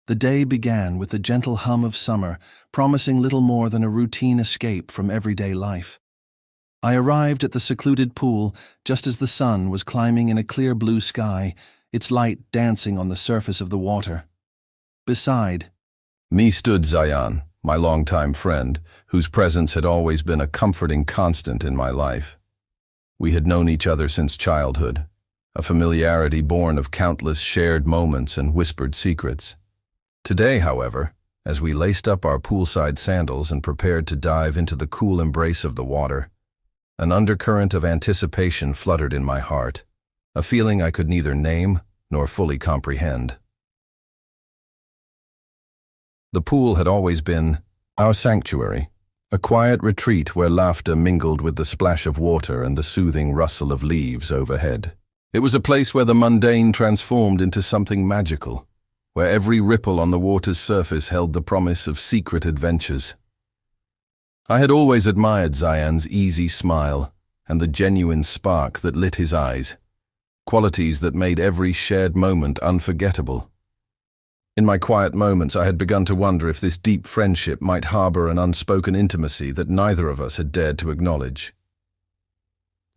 The day began with the gentle hum of summer, promising little more than a routine escape from everyday life. I arrived at the secluded pool just as the sun was climbing in a clear blue sky, its light dancing on the surface of the water. Beside me stood Zayan, my longtime friend, whose presence had always been a comforting constant in my life. We had known each other since childhood, a familiarity born of countless shared moments and whispered secrets. Today, however, as we laced up our poolside sandals and prepared to dive into the cool embrace of the water, an undercurrent of anticipation fluttered in my heart, a feeling I could neither name nor fully comprehend. The pool had always been our sanctuary, a quiet retreat where laughter mingled with the splash of water and the soothing rustle of leaves overhead. It was a place where the mundane transformed into something magical, where every ripple on the water's surface held the promise of secret adventures. I had always admired Zayan's easy smile and the genuine spark that lit his eyes, qualities that made every shared moment unforgettable. In my quiet moments, I had begun to wonder if this deep friendship might harbor an unspoken intimacy that neither of us had dared to acknowledge.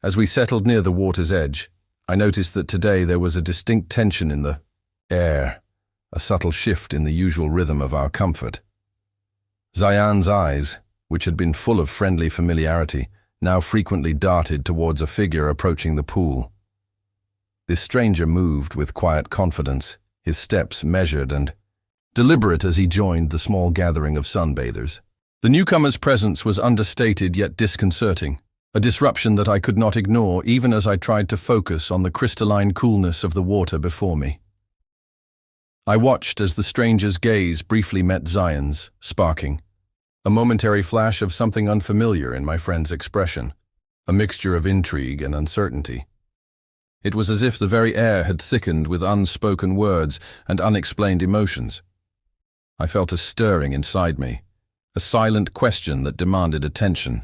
As we settled near the water's edge, I noticed that today there was a distinct tension in the air, a subtle shift in the usual rhythm of our comfort. Zayan's eyes, which had been full of friendly familiarity, now frequently darted towards a figure approaching the pool. This stranger moved with quiet confidence, his steps measured and deliberate as he joined the small gathering of sunbathers. The newcomer's presence was understated yet disconcerting, a disruption that I could not ignore even as I tried to focus on the crystalline coolness of the water before me. I watched as the stranger's gaze briefly met Zayan's, sparking a momentary flash of something unfamiliar in my friend's expression, a mixture of intrigue and uncertainty. It was as if the very air had thickened with unspoken words and unexplained emotions. I felt a stirring inside me, a silent question that demanded attention.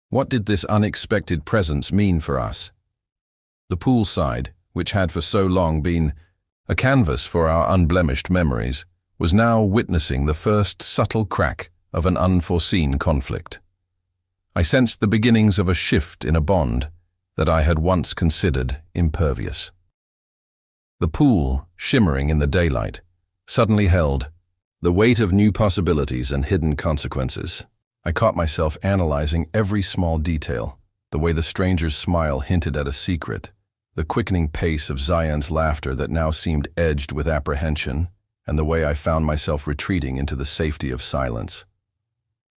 What did this unexpected presence mean for us? The poolside, which had for so long been a canvas for our unblemished memories, was now witnessing the first subtle crack of an unforeseen conflict. I sensed the beginnings of a shift in a bond that I had once considered impervious. The pool, shimmering in the daylight, suddenly held the weight of new possibilities and hidden consequences. I caught myself analyzing every small detail, the way the stranger's smile hinted at a secret, the quickening pace of Zayan's laughter that now seemed edged with apprehension, and the way I found myself retreating into the safety of silence.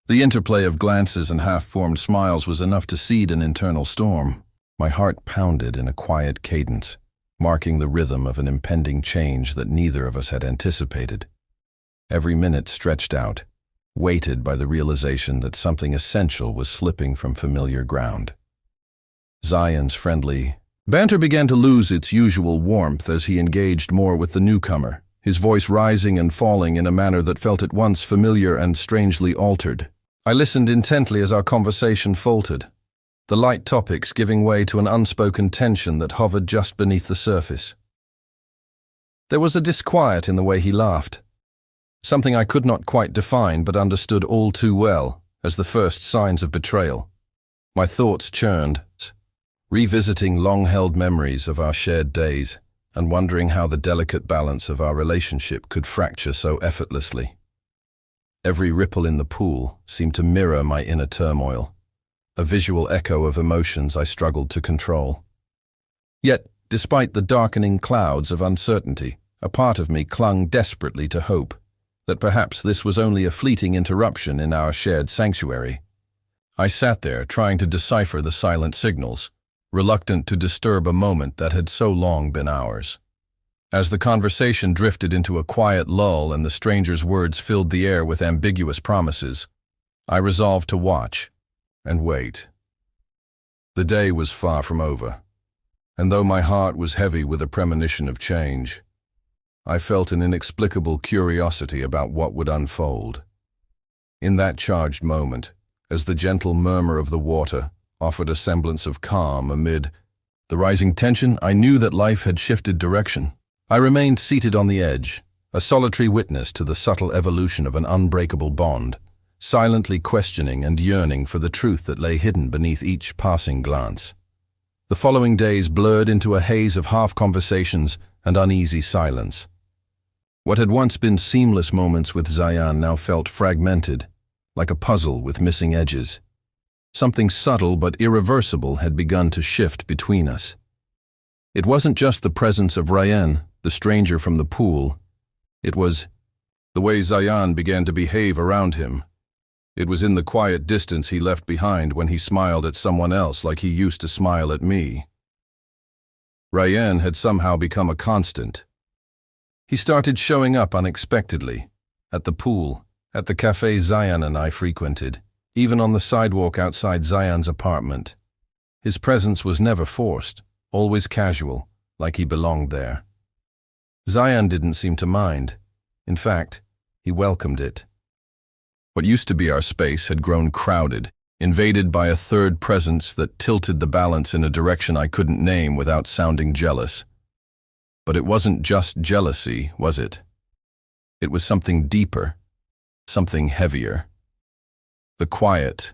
The interplay of glances and half-formed smiles was enough to seed an internal storm. My heart pounded in a quiet cadence, marking the rhythm of an impending change that neither of us had anticipated. Every minute stretched out, weighted by the realization that something essential was slipping from familiar ground. Zayan's friendly banter began to lose its usual warmth as he engaged more with the newcomer, his voice rising and falling in a manner that felt at once familiar and strangely altered. I listened intently as our conversation faltered, the light topics giving way to an unspoken tension that hovered just beneath the surface. There was a disquiet in the way he laughed, something I could not quite define but understood all too well as the first signs of betrayal. My thoughts churned, revisiting long-held memories of our shared days and wondering how the delicate balance of our relationship could fracture so effortlessly. Every ripple in the pool seemed to mirror my inner turmoil, a visual echo of emotions I struggled to control. Yet, despite the darkening clouds of uncertainty, a part of me clung desperately to hope that perhaps this was only a fleeting interruption in our shared sanctuary. I sat there trying to decipher the silent signals, reluctant to disturb a moment that had so long been ours. As the conversation drifted into a quiet lull and the stranger's words filled the air with ambiguous promises, I resolved to watch and wait. The day was far from over, and though my heart was heavy with a premonition of change, I felt an inexplicable curiosity about what would unfold. In that charged moment, as the gentle murmur of the water offered a semblance of calm amid the rising tension, I knew that life had shifted direction. I remained seated on the edge, a solitary witness to the subtle evolution of an unbreakable bond, silently questioning and yearning for the truth that lay hidden beneath each passing glance. The following days blurred into a haze of half-conversations and uneasy silence. What had once been seamless moments with Zayan now felt fragmented, like a puzzle with missing edges. Something subtle but irreversible had begun to shift between us. It wasn't just the presence of Ryan, the stranger from the pool. It was the way Zayan began to behave around him. It was in the quiet distance he left behind when he smiled at someone else like he used to smile at me. Ryan had somehow become a constant. He started showing up unexpectedly, at the pool, at the cafe Zayan and I frequented, even on the sidewalk outside Zayan's apartment. His presence was never forced, always casual, like he belonged there. Zayan didn't seem to mind. In fact, he welcomed it. What used to be our space had grown crowded, invaded by a third presence that tilted the balance in a direction I couldn't name without sounding jealous. But it wasn't just jealousy, was it? It was something deeper, something heavier. The quiet,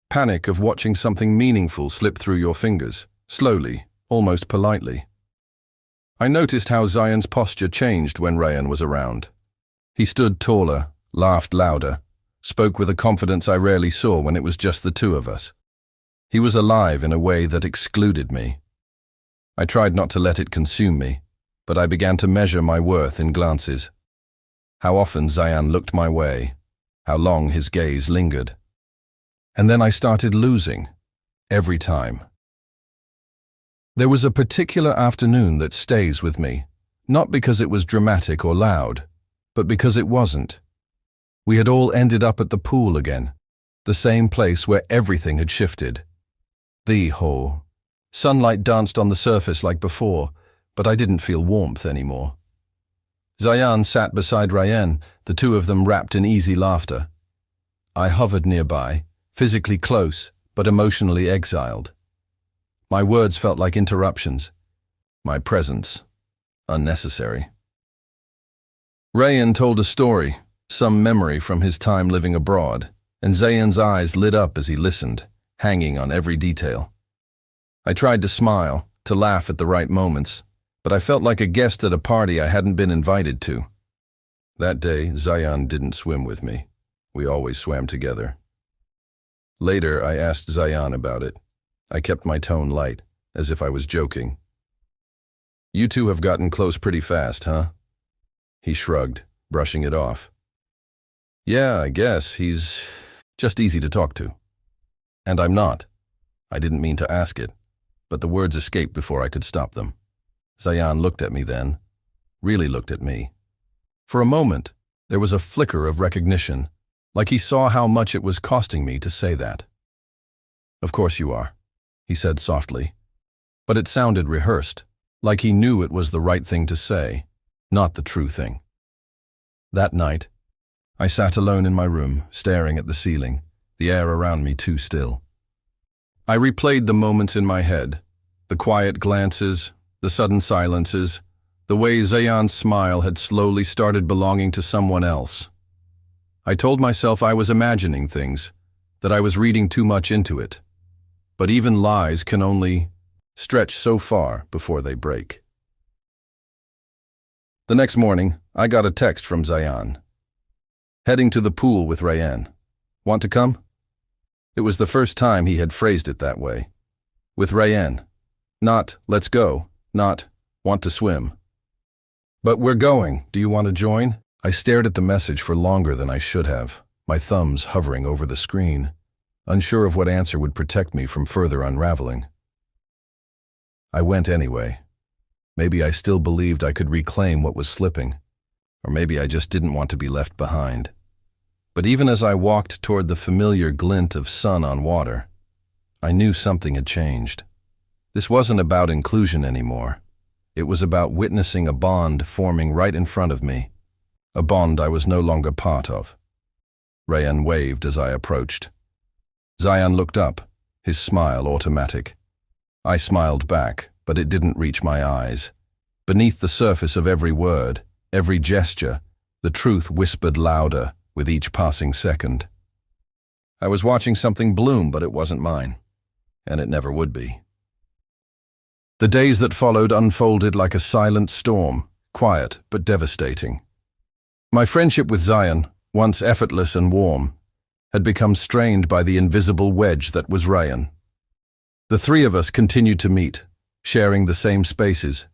panic of watching something meaningful slip through your fingers, slowly, almost politely. I noticed how Zayan's posture changed when Ryan was around. He stood taller, laughed louder, spoke with a confidence I rarely saw when it was just the two of us. He was alive in a way that excluded me. I tried not to let it consume me, but I began to measure my worth in glances. How often Zayan looked my way, how long his gaze lingered. And then I started losing, every time. There was a particular afternoon that stays with me, not because it was dramatic or loud, but because it wasn't. We had all ended up at the pool again, the same place where everything had shifted. The hole. Sunlight danced on the surface like before, but I didn't feel warmth anymore. Zayan sat beside Ryan, the two of them wrapped in easy laughter. I hovered nearby, physically close, but emotionally exiled. My words felt like interruptions. My presence, unnecessary. Ryan told a story, some memory from his time living abroad, and Zayan's eyes lit up as he listened, hanging on every detail. I tried to smile, to laugh at the right moments, but I felt like a guest at a party I hadn't been invited to. That day, Zayan didn't swim with me. We always swam together. Later, I asked Zayan about it. I kept my tone light, as if I was joking. You two have gotten close pretty fast, huh? He shrugged, brushing it off. Yeah, I guess he's just easy to talk to. And I'm not. I didn't mean to ask it, but the words escaped before I could stop them. Zayan looked at me then, really looked at me. For a moment, there was a flicker of recognition, like he saw how much it was costing me to say that. Of course you are, he said softly, but it sounded rehearsed, like he knew it was the right thing to say, not the true thing. That night, I sat alone in my room, staring at the ceiling, the air around me too still. I replayed the moments in my head, the quiet glances, the sudden silences, the way Zayan's smile had slowly started belonging to someone else. I told myself I was imagining things, that I was reading too much into it. But even lies can only stretch so far before they break. The next morning, I got a text from Zayan. Heading to the pool with Ryan. Want to come? It was the first time he had phrased it that way. With Ryan. Not, let's go. Not, want to swim. But we're going. Do you want to join? I stared at the message for longer than I should have, my thumbs hovering over the screen, unsure of what answer would protect me from further unraveling. I went anyway. Maybe I still believed I could reclaim what was slipping, or maybe I just didn't want to be left behind. But even as I walked toward the familiar glint of sun on water, I knew something had changed. This wasn't about inclusion anymore. It was about witnessing a bond forming right in front of me, a bond I was no longer part of. Ryan waved as I approached. Zayan looked up, his smile automatic. I smiled back, but it didn't reach my eyes. Beneath the surface of every word, every gesture, The truth whispered louder with each passing second. I was watching something bloom, but it wasn't mine, and it never would be. The days that followed unfolded like a silent storm, quiet but devastating. My friendship with Zion, once effortless and warm, had become strained by the invisible wedge that was Ryan. The three of us continued to meet, sharing the same spaces,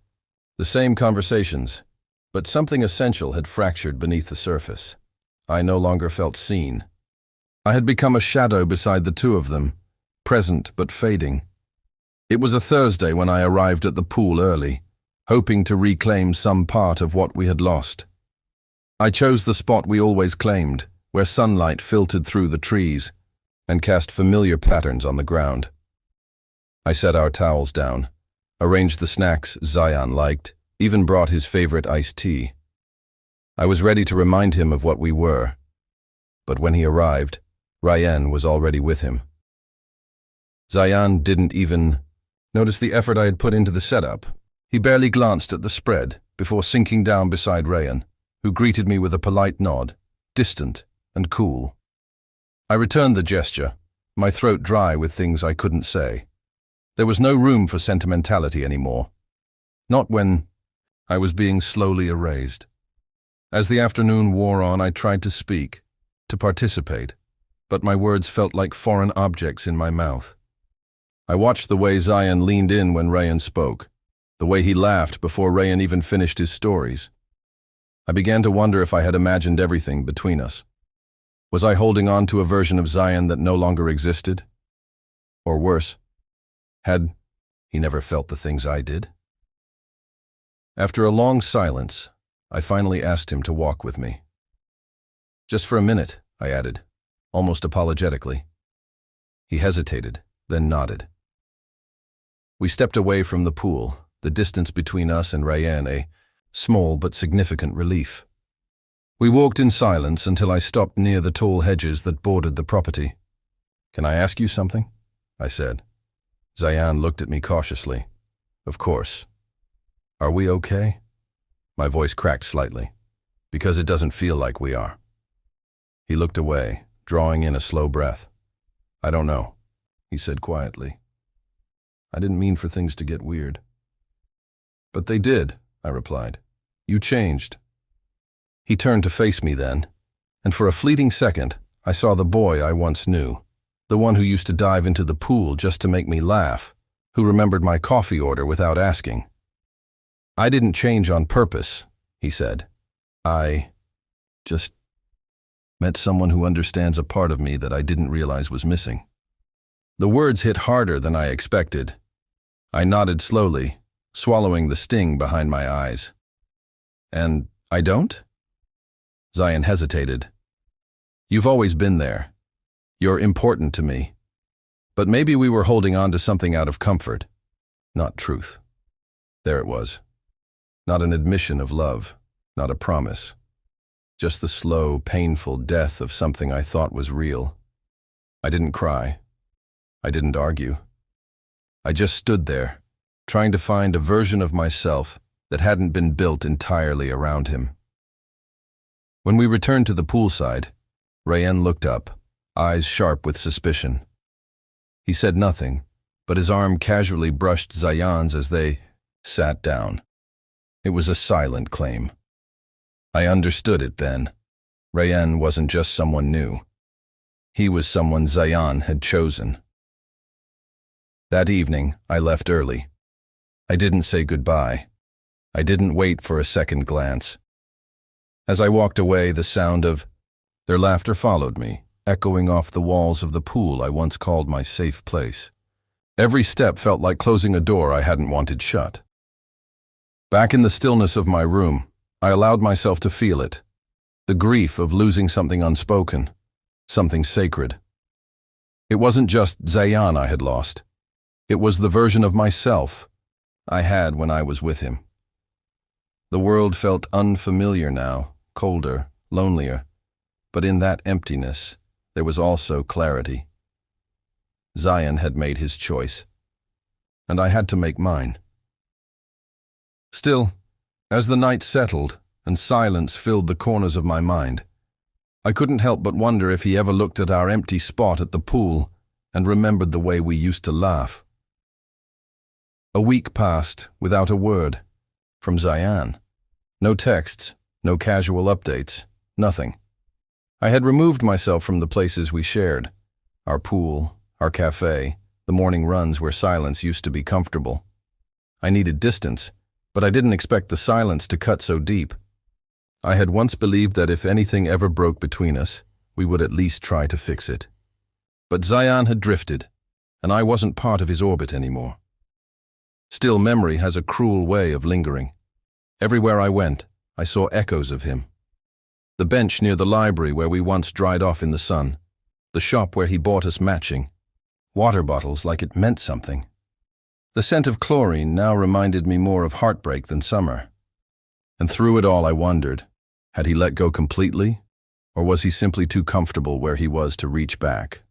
the same conversations, but something essential had fractured beneath the surface. I no longer felt seen. I had become a shadow beside the two of them, present but fading. It was a Thursday when I arrived at the pool early, hoping to reclaim some part of what we had lost. I chose the spot we always claimed, where sunlight filtered through the trees and cast familiar patterns on the ground. I set our towels down, arranged the snacks Zion liked, even brought his favorite iced tea. I was ready to remind him of what we were, but when he arrived, Ryan was already with him. Zion didn't even notice the effort I had put into the setup. He barely glanced at the spread before sinking down beside Ryan, who greeted me with a polite nod, distant and cool. I returned the gesture, my throat dry with things I couldn't say. There was no room for sentimentality anymore. Not when I was being slowly erased. As the afternoon wore on, I tried to speak, to participate, but my words felt like foreign objects in my mouth. I watched the way Zion leaned in when Ryan spoke, the way he laughed before Ryan even finished his stories. I began to wonder if I had imagined everything between us. Was I holding on to a version of Zion that no longer existed? Or worse, had he never felt the things I did? After a long silence, I finally asked him to walk with me. Just for a minute, I added, almost apologetically. He hesitated, then nodded. We stepped away from the pool, the distance between us and Ryan a small but significant relief. We walked in silence until I stopped near the tall hedges that bordered the property. "Can I ask you something?" I said. Zion looked at me cautiously. "Of course. Are we okay?" My voice cracked slightly, "Because it doesn't feel like we are." He looked away, drawing in a slow breath. "I don't know," he said quietly. "I didn't mean for things to get weird." "But they did," I replied. "You changed." He turned to face me then, and for a fleeting second, I saw the boy I once knew, the one who used to dive into the pool just to make me laugh, who remembered my coffee order without asking. "I didn't change on purpose," he said. "I just met someone who understands a part of me that I didn't realize was missing." The words hit harder than I expected. I nodded slowly, swallowing the sting behind my eyes. "And I don't?" Zion hesitated. "You've always been there. You're important to me. But maybe we were holding on to something out of comfort, not truth." There it was. Not an admission of love, not a promise. Just the slow, painful death of something I thought was real. I didn't cry. I didn't argue. I just stood there, trying to find a version of myself that hadn't been built entirely around him. When we returned to the poolside, Ryan looked up, eyes sharp with suspicion. He said nothing, but his arm casually brushed Zion's as they sat down. It was a silent claim. I understood it then. Ryan wasn't just someone new. He was someone Zion had chosen. That evening, I left early. I didn't say goodbye. I didn't wait for a second glance. As I walked away, the sound of their laughter followed me, echoing off the walls of the pool I once called my safe place. Every step felt like closing a door I hadn't wanted shut. Back in the stillness of my room, I allowed myself to feel it, the grief of losing something unspoken, something sacred. It wasn't just Zion I had lost. It was the version of myself I had when I was with him. The world felt unfamiliar now, colder, lonelier, but in that emptiness, there was also clarity. Zion had made his choice, and I had to make mine. Still, as the night settled, and silence filled the corners of my mind. I couldn't help but wonder if he ever looked at our empty spot at the pool and remembered the way we used to laugh. A week passed without a word from Zayan. No texts, no casual updates, nothing. I had removed myself from the places we shared. Our pool, our cafe, the morning runs where silence used to be comfortable. I needed distance, but I didn't expect the silence to cut so deep. I had once believed that if anything ever broke between us, we would at least try to fix it. But Zayan had drifted, and I wasn't part of his orbit anymore. Still, memory has a cruel way of lingering. Everywhere I went, I saw echoes of him. The bench near the library where we once dried off in the sun, the shop where he bought us matching, water bottles like it meant something. The scent of chlorine now reminded me more of heartbreak than summer. And through it all I wondered, had he let go completely, or was he simply too comfortable where he was to reach back?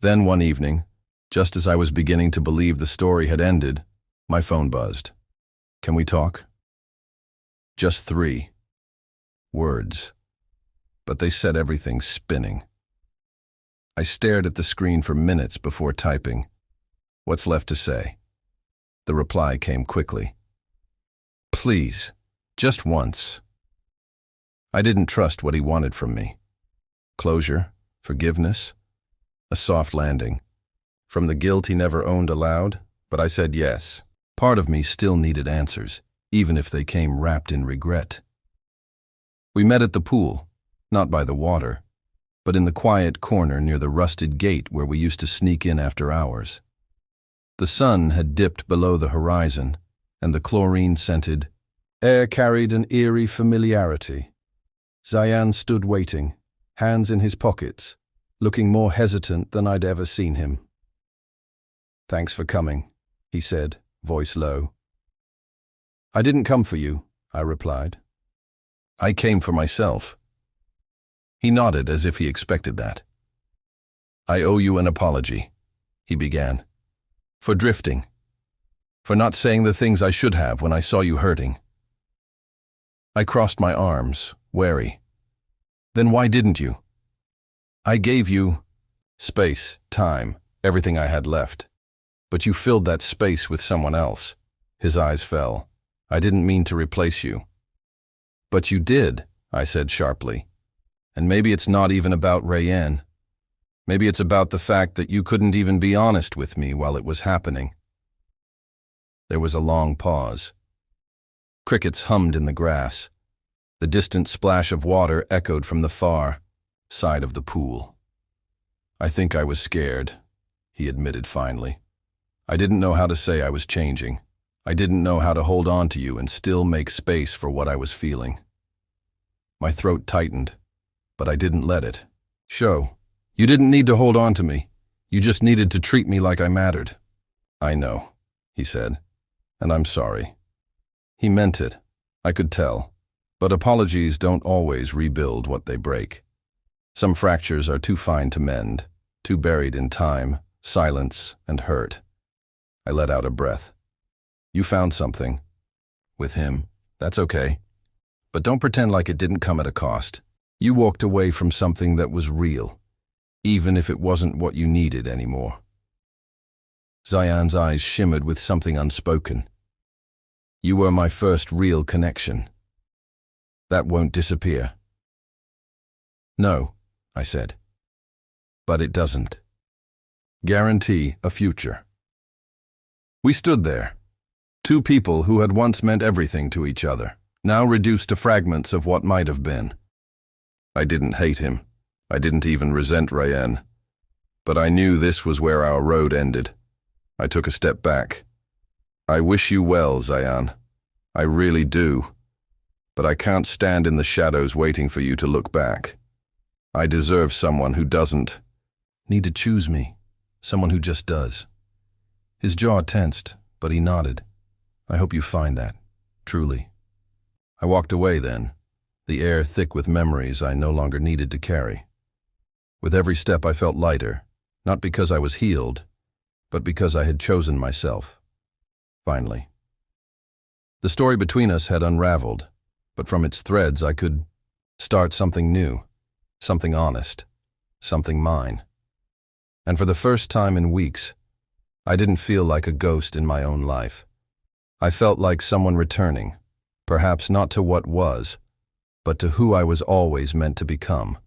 Then one evening, just as I was beginning to believe the story had ended, my phone buzzed. "Can we talk?" Just 3 words, but they set everything spinning. I stared at the screen for minutes before typing. "What's left to say?" The reply came quickly. "Please, just once." I didn't trust what he wanted from me. Closure, forgiveness, a soft landing. From the guilt he never owned aloud, but I said yes. Part of me still needed answers, even if they came wrapped in regret. We met at the pool, not by the water, but in the quiet corner near the rusted gate where we used to sneak in after hours. The sun had dipped below the horizon, and the chlorine-scented air carried an eerie familiarity. Zayan stood waiting, hands in his pockets, looking more hesitant than I'd ever seen him. "Thanks for coming," he said, voice low. "I didn't come for you," I replied. "I came for myself." He nodded as if he expected that. "I owe you an apology," he began. "For drifting. For not saying the things I should have when I saw you hurting." I crossed my arms, wary. "Then why didn't you?" "I gave you space, time, everything I had left. But you filled that space with someone else." His eyes fell. "I didn't mean to replace you." "But you did," I said sharply. "And maybe it's not even about Rayanne. Maybe it's about the fact that you couldn't even be honest with me while it was happening." There was a long pause. Crickets hummed in the grass. The distant splash of water echoed from the far side of the pool. "I think I was scared," he admitted finally. "I didn't know how to say I was changing. I didn't know how to hold on to you and still make space for what I was feeling." My throat tightened, but I didn't let it show. "You didn't need to hold on to me. You just needed to treat me like I mattered." "I know," he said, "and I'm sorry." He meant it, I could tell, but apologies don't always rebuild what they break. Some fractures are too fine to mend, too buried in time, silence, and hurt. I let out a breath. "You found something. With him. That's okay. But don't pretend like it didn't come at a cost. You walked away from something that was real, even if it wasn't what you needed anymore." Zayan's eyes shimmered with something unspoken. "You were my first real connection. That won't disappear." "No," I said. "But it doesn't. Guarantee a future." We stood there, 2 people who had once meant everything to each other, now reduced to fragments of what might have been. I didn't hate him. I didn't even resent Rayanne. But I knew this was where our road ended. I took a step back. "I wish you well, Zayan. I really do. But I can't stand in the shadows waiting for you to look back. I deserve someone who doesn't need to choose me, someone who just does." His jaw tensed, but he nodded. "I hope you find that, truly." I walked away then, the air thick with memories I no longer needed to carry. With every step I felt lighter, not because I was healed, but because I had chosen myself. Finally. The story between us had unraveled, but from its threads I could start something new, something honest, something mine. And for the first time in weeks, I didn't feel like a ghost in my own life. I felt like someone returning, perhaps not to what was, but to who I was always meant to become.